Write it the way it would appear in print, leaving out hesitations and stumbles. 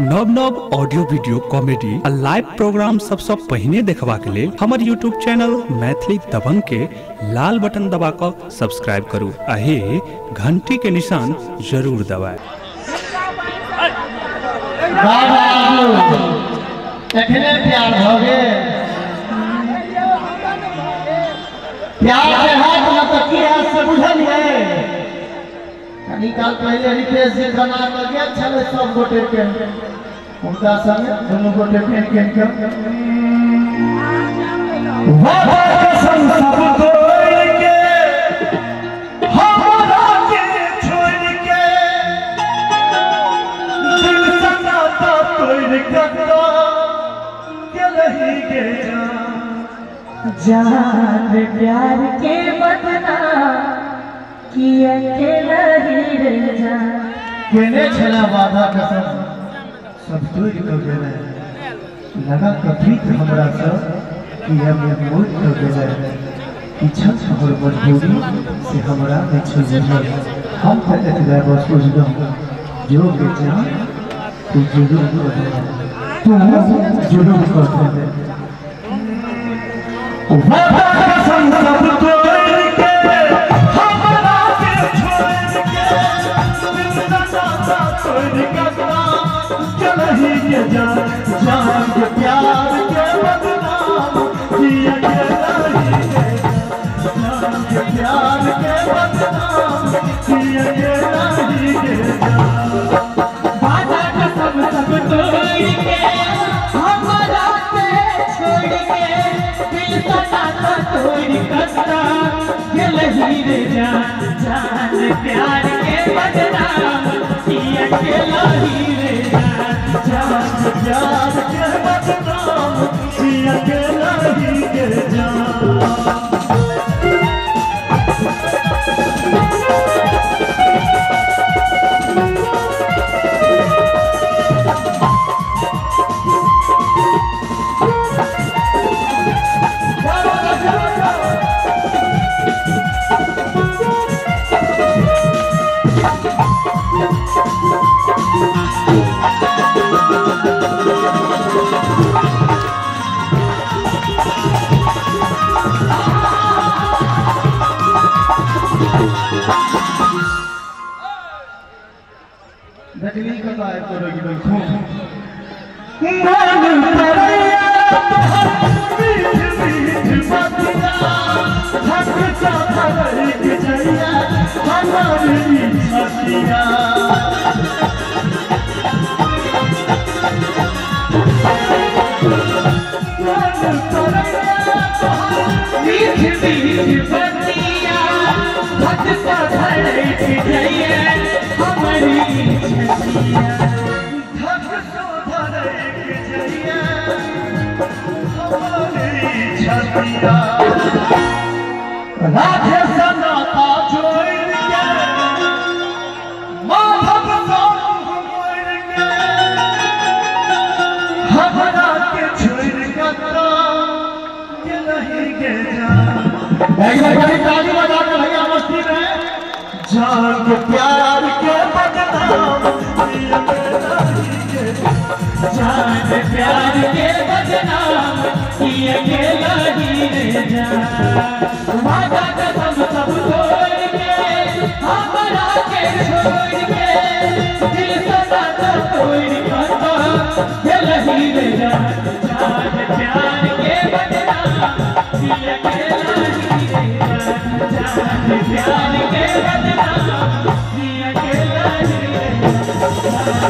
नव नव audio video comedy आ लाइव प्रोग्राम सबसे पहले देखबा के लिए हमारे यूट्यूब चैनल मैथिली दबंग के लाल बटन दबाकर सब्सक्राइब करू आहे घंटी के निशान जरूर दबाएं। प्यार हो गए प्यार के हाथ में तो किया से बुझल है निकाल पहले रितेश जी बना के गया चले सब गोटे के उनका संग दोनों गोटे के वादा कसम सब तोड़ के हमरा के छोड़ के दिल से नाता तोड़ के लही के जान प्यार के बदना किया के लही रे जान केने छला वादा कसम सब तोड़ के गेले लगा कभी हमरा से कि हम बहुत हो गए पीछा हमर मजबूरी से हमरा नहीं छोड़ हम कहते थे बस कुछ दो जो बेचा तू जरूर कर दे वादा कसम सब तोड़ के हमरा के छोड़ के दिल से नाता तोड़ के लही के जान के प्यार के बदनाम किया के लही के जान के प्यार के बदनाम किया के लही के वादा कसम सब तोड़ के हमरा के छोड़ के दिल से नाता तोड़ के लही रे जान प्यार के बदनाम किया के लही रे जान प्यार के बदनाम किया के लही के जान नकली कताए करोगी देखो मन परैया मीठ बतिया हक सा भरई के जइया हमारी छतिया मन परैया मीठ बतिया हक सा भरई के जइया हमारी छतिया धक सो भरई के जइया हमारी छतिया राधे सनाता जोड़ के माधव संग मोड़ के हमरा के छोड़ के नहीं के जा ताली बजा के भैया मस्ती में जान के प्यार के बदनाम जान प्यार के बदनाम किया के लही रे जान वादा कसम सब तोड़ के हमरा के छोड़ के दिल से नाता तोड़ के लही रे जान प्यार के बदनाम किया के लही रे जान प्यार के बदनाम किया के लही रे जान